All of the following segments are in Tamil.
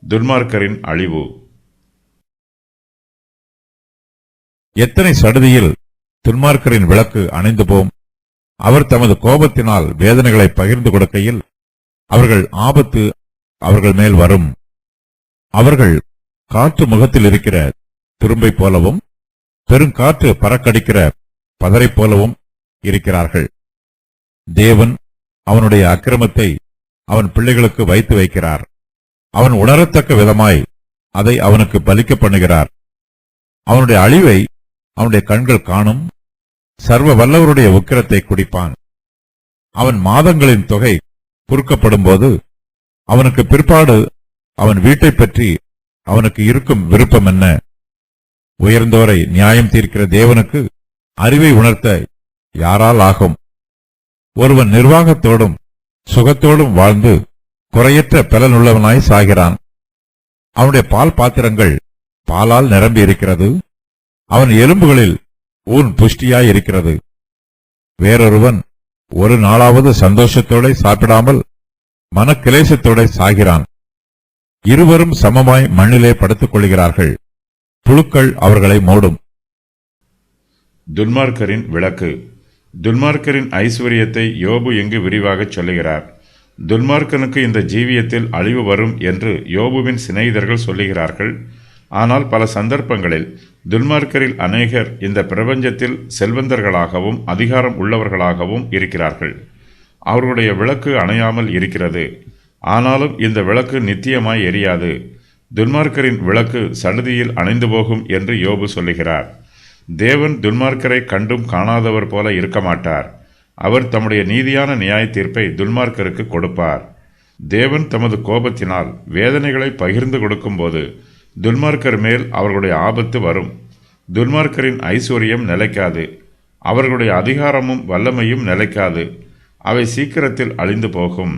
துன்மார்க்கரின் அழிவு. எத்தனை சடுதியில் துன்மார்க்கரின் விளக்கு அணைந்து போம். அவர் தமது கோபத்தினால் வேதனைகளை பகிர்ந்து கொடுக்கையில் அவர்கள் ஆபத்து அவர்கள் மேல் வரும். அவர்கள் காற்று முகத்தில் இருக்கிற துரும்பை போலவும் பெருங்காற்று பறக்கடிக்கிற பதரை போலவும் இருக்கிறார்கள். தேவன் அவனுடைய அக்கிரமத்தை அவன் பிள்ளைகளுக்கு வைத்து வைக்கிறார். அவன் உணரத்தக்க விதமாய் அதை அவனுக்கு பலிக்க பண்ணுகிறார். அவனுடைய அழிவை அவனுடைய கண்கள் காணும். சர்வ வல்லவருடைய உக்கிரத்தை குடிப்பான். அவன் மாதங்களின் தொகை குறுக்கப்படும் போது அவனுக்கு பிற்பாடு அவன் வீட்டை பற்றி அவனுக்கு இருக்கும் விருப்பம் என்ன? உயர்ந்தோரை நியாயம் தீர்க்கிற தேவனுக்கு அறிவை உணர்த்த யாரால் ஆகும்? ஒருவன் நிர்வாகத்தோடும் சுகத்தோடும் வாழ்ந்து குறையற்ற பலனுள்ளவனாய் சாகிறான். அவனுடைய பால் பாத்திரங்கள் பாலால் நிரம்பி இருக்கிறது. அவன் எலும்புகளில் ஊன் புஷ்டியாய் இருக்கிறது. வேறொருவன் ஒரு நாளாவது சந்தோஷத்தோட சாப்பிடாமல் மனக்கிலேசத்தோட சாகிறான். இருவரும் சமமாய் மண்ணிலே படுத்துக் கொள்கிறார்கள். புழுக்கள் அவர்களை மூடும். துன்மார்க்கரின் விளக்கு. துன்மார்க்கரின் ஐஸ்வர்யத்தை யோபு எங்கு விரிவாகச் சொல்லுகிறார். துன்மார்க்கனுக்கு இந்த ஜீவியத்தில் அழிவு வரும் என்று யோபுவின் சிநேகிதர்கள் சொல்லுகிறார்கள். ஆனால் பல சந்தர்ப்பங்களில் துன்மார்க்கரில் அநேகர் இந்த பிரபஞ்சத்தில் செல்வந்தர்களாகவும் அதிகாரம் உள்ளவர்களாகவும் இருக்கிறார்கள். அவர்களுடைய விளக்கு அணையாமல் இருக்கிறது. ஆனாலும் இந்த விளக்கு நித்தியமாய் எரியாது. துன்மார்க்கரின் விளக்கு சடுதியில் அணைந்து போகும் என்று யோபு சொல்லுகிறார். தேவன் துன்மார்க்கரை கண்டும் காணாதவர் போல இருக்க மாட்டார். அவர் தம்முடைய நீதியான நியாய தீர்ப்பை துன்மார்க்கருக்கு கொடுப்பார். தேவன் தமது கோபத்தினால் வேதனைகளை பகிர்ந்து கொடுக்கும்போது துன்மார்க்கர் மேல் அவர்களுடைய ஆபத்து வரும். துன்மார்க்கரின் ஐஸ்வர்யம் நிலைக்காது. அவர்களுடைய அதிகாரமும் வல்லமையும் நிலைக்காது. அவை சீக்கிரத்தில் அழிந்து போகும்.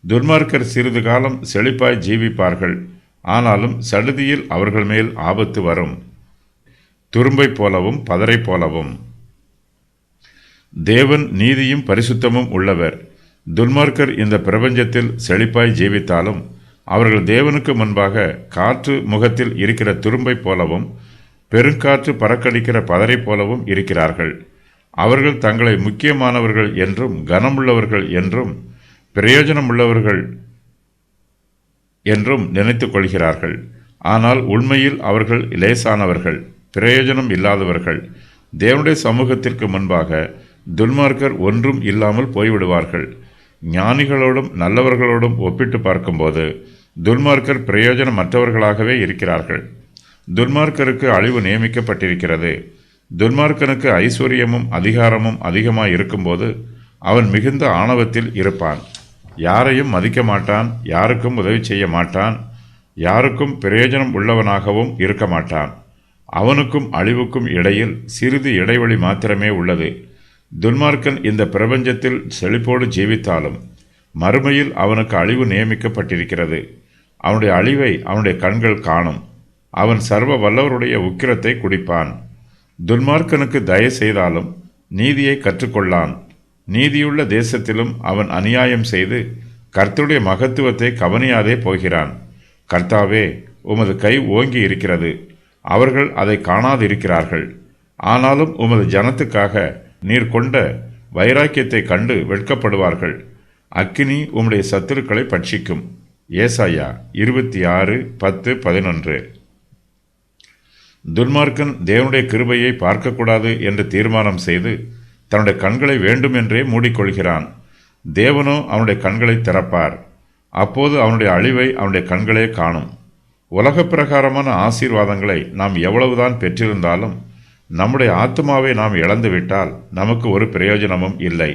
துன்மார்க்கர் சிறிது காலம் செழிப்பாய் ஜீவிப்பார்கள். ஆனாலும் சடுதியில் அவர்கள் மேல் ஆபத்து வரும். துரும்பை போலவும் பதரை போலவும். தேவன் நீதியும் பரிசுத்தமும் உள்ளவர். துன்மார்க்கர் இந்த பிரபஞ்சத்தில் செழிப்பாய் ஜீவித்தாலும் அவர்கள் தேவனுக்கு முன்பாக காற்று முகத்தில் இருக்கிற துரும்பை போலவும் பெருங்காற்று பறக்கடிக்கிற பதரை போலவும் இருக்கிறார்கள். அவர்கள் தங்களை முக்கியமானவர்கள் என்றும் கனமுள்ளவர்கள் என்றும் பிரயோஜனமுள்ளவர்கள் என்றும் நினைத்துக் கொள்கிறார்கள். ஆனால் உண்மையில் அவர்கள் லேசானவர்கள், பிரயோஜனம் இல்லாதவர்கள். தேவனுடைய சமூகத்திற்கு முன்பாக துன்மார்க்கர் ஒன்றும் இல்லாமல் போய்விடுவார்கள். ஞானிகளோடும் நல்லவர்களோடும் ஒப்பிட்டு பார்க்கும்போது துன்மார்க்கர் பிரயோஜனமற்றவர்களாகவே இருக்கிறார்கள். துன்மார்க்கருக்கு அழிவு நியமிக்கப்பட்டிருக்கிறது. துன்மார்க்கனுக்கு ஐஸ்வர்யமும் அதிகாரமும் அதிகமாய் இருக்கும்போது அவன் மிகுந்த ஆணவத்தில் இருப்பான். யாரையும் மதிக்க மாட்டான். யாருக்கும் உதவி செய்ய மாட்டான். யாருக்கும் பிரயோஜனம் உள்ளவனாகவும் இருக்க மாட்டான். அவனுக்கும் அழிவுக்கும் இடையில் சிறிது இடைவெளி மாத்திரமே உள்ளது. துன்மார்க்கன் இந்த பிரபஞ்சத்தில் செழிப்போடு ஜீவித்தாலும் மறுமையில் அவனுக்கு அழிவு நியமிக்கப்பட்டிருக்கிறது. அவனுடைய அழிவை அவனுடைய கண்கள் காணும். அவன் சர்வ வல்லவருடைய உக்கிரத்தை குடிப்பான். துன்மார்க்கனுக்கு தயவு செய்தாலும் நீதியை கற்றுக்கொள்ளான். நீதியுள்ள தேசத்திலும் அவன் அநியாயம் செய்து கர்த்தருடைய மகத்துவத்தை கவனியாதே போகிறான். கர்த்தாவே, உமது கை ஓங்கி இருக்கிறது. அவர்கள் அதை காணாதிருக்கிறார்கள். ஆனாலும் உமது ஜனத்துக்காக நீர் கொண்ட வைராக்கியத்தை கண்டு வெட்கப்படுவார்கள். அக்கினி உம்முடைய சத்துருக்களை பட்சிக்கும். ஏசாயா 26:10-11. துன்மார்க்கன் தேவனுடைய கிருபையை பார்க்கக்கூடாது என்று தீர்மானம் செய்து தன்னுடைய கண்களை வேண்டுமென்றே மூடிக்கொள்கிறான். தேவனோ அவனுடைய கண்களை திறப்பார். அப்போது அவனுடைய அழிவை அவனுடைய கண்களே காணும். உலக பிரகாரமான ஆசீர்வாதங்களை நாம் எவ்வளவுதான் பெற்றிருந்தாலும் நம்முடைய ஆத்துமாவை நாம் இழந்துவிட்டால் நமக்கு ஒரு பிரயோஜனமும் இல்லை.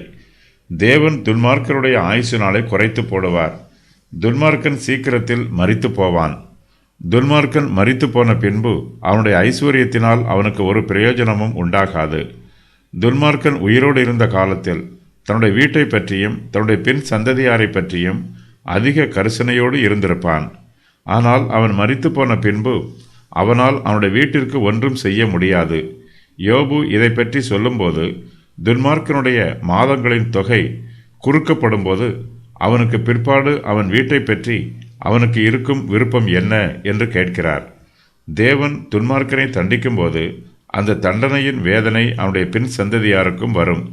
தேவன் துன்மார்க்கருடைய ஆயுசு நாளை குறைத்து போடுவார். துன்மார்க்கன் சீக்கிரத்தில் மரித்து போவான். துன்மார்க்கன் மரித்து போன பின்பு அவனுடைய ஐஸ்வர்யத்தினால் அவனுக்கு ஒரு பிரயோஜனமும் உண்டாகாது. துன்மார்க்கன் உயிரோடு இருந்த காலத்தில் தன்னுடைய வீட்டை பற்றியும் தன்னுடைய பின் சந்ததியாரை பற்றியும் அதிக கரிசனையோடு இருந்திருப்பான். ஆனால் அவன் மரித்து போன பின்பு அவனால் அவனுடைய வீட்டிற்கு ஒன்றும் செய்ய முடியாது. யோபு இதை பற்றி சொல்லும்போது துன்மார்க்கனுடைய மாதங்களின் தொகை குறுக்கப்படும் போது அவனுக்கு பிற்பாடு அவன் வீட்டை பற்றி அவனுக்கு இருக்கும் விருப்பம் என்ன என்று கேட்கிறார். தேவன் துன்மார்க்கனை தண்டிக்கும் போது அந்த தண்டனையின் வேதனை அவனுடைய பின் சந்ததியாருக்கும் வரும்.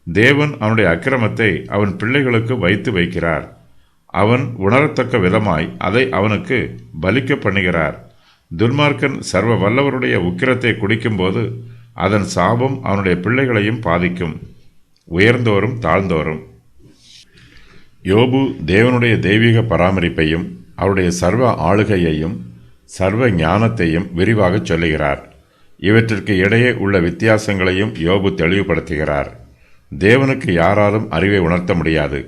தேவன் அவனுடைய அக்கிரமத்தை அவன் பிள்ளைகளுக்கு வைத்து வைக்கிறார். அவன் உணரத்தக்க விதமாய் அதை அவனுக்கு பலிக்க பண்ணுகிறார். துன்மார்க்கன் சர்வ வல்லவருடைய உக்கிரத்தை குடிக்கும்போது அதன் சாபம் அவனுடைய பிள்ளைகளையும் பாதிக்கும், உயர்ந்தோறும் தாழ்ந்தோறும். யோபு தேவனுடைய தெய்வீக பராமரிப்பையும் அவருடைய சர்வ ஆளுகையையும் சர்வ ஞானத்தையும் விரிவாகச் சொல்லுகிறார். இவற்றிற்கு இடையே உள்ள வித்தியாசங்களையும் யோபு தெளிவுபடுத்துகிறார். தேவனுக்கு யாராலும் அறிவை உணர்த்த முடியாது.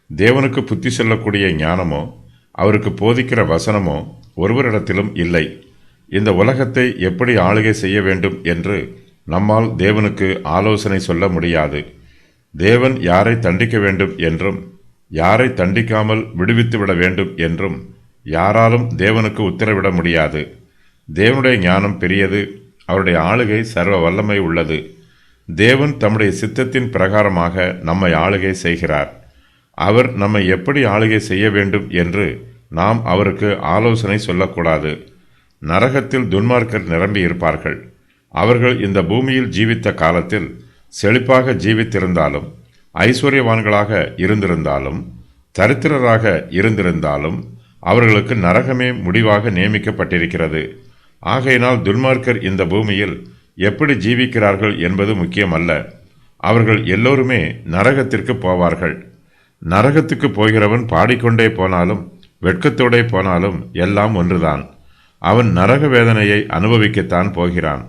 தேவனுக்கு புத்தி சொல்லக்கூடிய ஞானமோ அவருக்கு போதிக்கிற வசனமோ ஒருவரிடத்திலும் இல்லை. இந்த உலகத்தை எப்படி ஆளுகை செய்ய வேண்டும் என்று நம்மால் தேவனுக்கு ஆலோசனை சொல்ல முடியாது. தேவன் யாரை தண்டிக்க வேண்டும் என்றும் யாரை தண்டிக்காமல் விடுவித்துவிட வேண்டும் என்றும் யாராலும் தேவனுக்கு உத்தரவிட முடியாது. தேவனுடைய ஞானம் பெரியது, அவருடைய ஆளுகை சர்வ வல்லமை உள்ளது. தேவன் தம்முடைய சித்தத்தின் பிரகாரமாக நம்மை ஆளுகை செய்கிறார். அவர் நம்மை எப்படி ஆளுகை செய்ய வேண்டும் என்று நாம் அவருக்கு ஆலோசனை சொல்லக்கூடாது. நரகத்தில் துன்மார்க்கர் நிரம்பி இருப்பார்கள். அவர்கள் இந்த பூமியில் ஜீவித்த காலத்தில் செழிப்பாக ஜீவித்திருந்தாலும், ஐஸ்வர்யவான்களாக இருந்திருந்தாலும், தரித்திரராக இருந்திருந்தாலும் அவர்களுக்கு நரகமே முடிவாக நியமிக்கப்பட்டிருக்கிறது. ஆகையினால் துன்மார்க்கர் இந்த பூமியில் எப்படி ஜீவிக்கிறார்கள் என்பது முக்கியமல்ல. அவர்கள் எல்லோருமே நரகத்திற்கு போவார்கள். நரகத்துக்கு போகிறவன் பாடிக்கொண்டே போனாலும் வெட்கத்தோடே போனாலும் எல்லாம் ஒன்றுதான். அவன் நரக வேதனையை அனுபவிக்கத்தான் போகிறான்.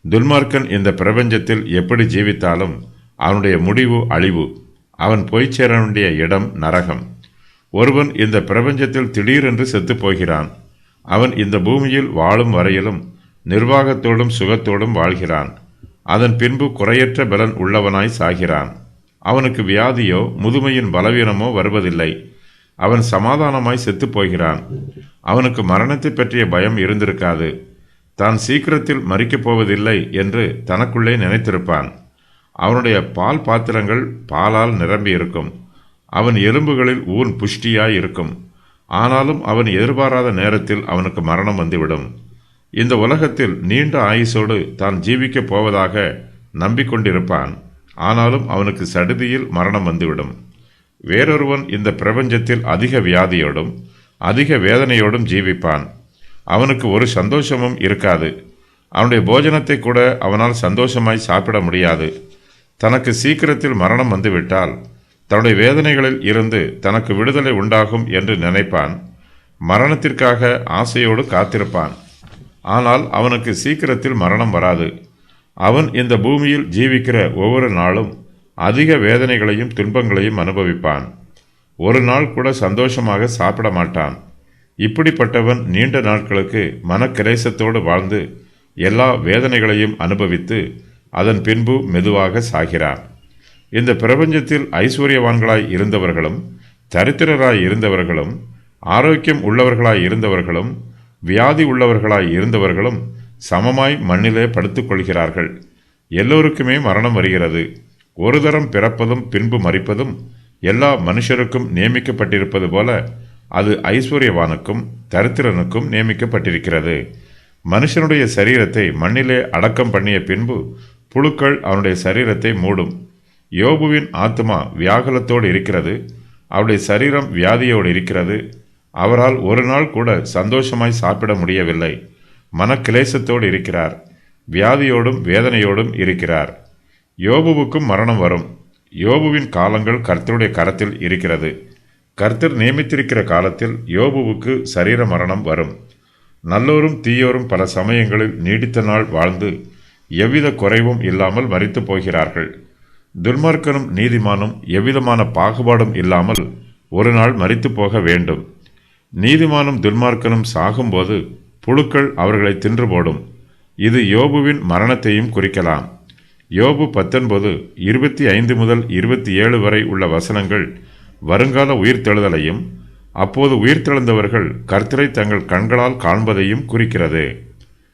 துன்மார்க்கன் இந்த பிரபஞ்சத்தில் எப்படி ஜீவித்தாலும் அவனுடைய முடிவு அழிவு. அவன் போய் சேர வேண்டிய இடம் நரகம். ஒருவன் இந்த பிரபஞ்சத்தில் திடீரென்று செத்து போகிறான். அவன் இந்த பூமியில் வாழும் வரையிலும் நிர்வாகத்தோடும் சுகத்தோடும் வாழ்கிறான். அதன் பின்பு குறையற்ற பலன் உள்ளவனாய் சாகிறான். அவனுக்கு வியாதியோ முதுமையின் பலவீனமோ வருவதில்லை. அவன் சமாதானமாய் செத்து போகிறான். அவனுக்கு மரணத்தை பற்றிய பயம் இருந்திருக்காது. தான் சீக்கிரத்தில் மரிக்கப் போவதில்லை என்று தனக்குள்ளே நினைத்திருப்பான். அவனுடைய பால் பாத்திரங்கள் பாலால் நிரம்பி இருக்கும். அவன் எலும்புகளில் ஊன் புஷ்டியாய் இருக்கும். ஆனாலும் அவன் எதிர்பாராத நேரத்தில் அவனுக்கு மரணம் வந்துவிடும். இந்த உலகத்தில் நீண்ட ஆயுசோடு தான் ஜீவிக்கப் போவதாக நம்பிக்கொண்டிருப்பான். ஆனாலும் அவனுக்கு சடுதியில் மரணம் வந்துவிடும். வேறொருவன் இந்த பிரபஞ்சத்தில் அதிக வியாதியோடும் அதிக வேதனையோடும் ஜீவிப்பான். அவனுக்கு ஒரு சந்தோஷமும் இருக்காது. அவனுடைய போஜனத்தை கூட அவனால் சந்தோஷமாய் சாப்பிட முடியாது. தனக்கு சீக்கிரத்தில் மரணம் வந்துவிட்டால் தன்னுடைய வேதனைகளில் இருந்து தனக்கு விடுதலை உண்டாகும் என்று நினைப்பான். மரணத்திற்காக ஆசையோடு காத்திருப்பான். ஆனால் அவனுக்கு சீக்கிரத்தில் மரணம் வராது. அவன் இந்த பூமியில் ஜீவிக்கிற ஒவ்வொரு நாளும் அதிக வேதனைகளையும் துன்பங்களையும் அனுபவிப்பான். ஒரு நாள் கூட சந்தோஷமாக சாப்பிட மாட்டான். இப்படிப்பட்டவன் நீண்ட நாட்களுக்கு மனக்கிலேசத்தோடு வாழ்ந்து எல்லா வேதனைகளையும் அனுபவித்து அதன் பின்பு மெதுவாக சாகிறான். இந்த பிரபஞ்சத்தில் ஐஸ்வர்யவான்களாய் இருந்தவர்களும் தரித்திரராய் இருந்தவர்களும் ஆரோக்கியம் உள்ளவர்களாய் இருந்தவர்களும் வியாதி உள்ளவர்களாய் இருந்தவர்களும் சமமாய் மண்ணிலே படுத்துக் கொள்கிறார்கள். எல்லோருக்குமே மரணம் வருகிறது. ஒரு தரம் பிறப்பதும் பின்பு மரிப்பதும் எல்லா மனுஷருக்கும் நியமிக்கப்பட்டிருப்பது போல அது ஐஸ்வர்யவானுக்கும் தரித்திரனுக்கும் நியமிக்கப்பட்டிருக்கிறது. மனுஷனுடைய சரீரத்தை மண்ணிலே அடக்கம் பண்ணிய பின்பு புழுக்கள் அவனுடைய சரீரத்தை மூடும். யோபுவின் ஆத்மா வியாகுலத்தோடு இருக்கிறது. அவருடைய சரீரம் வியாதியோடு இருக்கிறது. அவரால் ஒரு நாள் கூட சந்தோஷமாய் சாப்பிட முடியவில்லை. மனக்கிலேசத்தோடு இருக்கிறார். வியாதியோடும் வேதனையோடும் இருக்கிறார். யோபுவுக்கும் மரணம் வரும். யோபுவின் காலங்கள் கர்த்தருடைய கரத்தில் இருக்கிறது. கர்த்தர் நியமித்திருக்கிற காலத்தில் யோபுவுக்கு சரீர மரணம் வரும். நல்லோரும் தீயோரும் பல சமயங்களில் நீடித்த நாள் வாழ்ந்து எவ்வித குறைவும் இல்லாமல் மரித்து போகிறார்கள். துன்மார்க்கனும் நீதிமானும் எவ்விதமான பாகுபாடும் இல்லாமல் ஒரு நாள் மரித்து போக வேண்டும். நீதிமானும் துன்மார்க்கனும் சாகும்போது புழுக்கள் அவர்களை தின்று போடும். இது யோபுவின் மரணத்தையும் குறிக்கலாம். யோபு 19:25 முதல் 27 வரை உள்ள வசனங்கள் வருங்கால உயிர்த்தெழுதலையும் அப்போது உயிர்த்தெழுந்தவர்கள் கர்த்தரை தங்கள் கண்களால் காண்பதையும் குறிக்கிறது.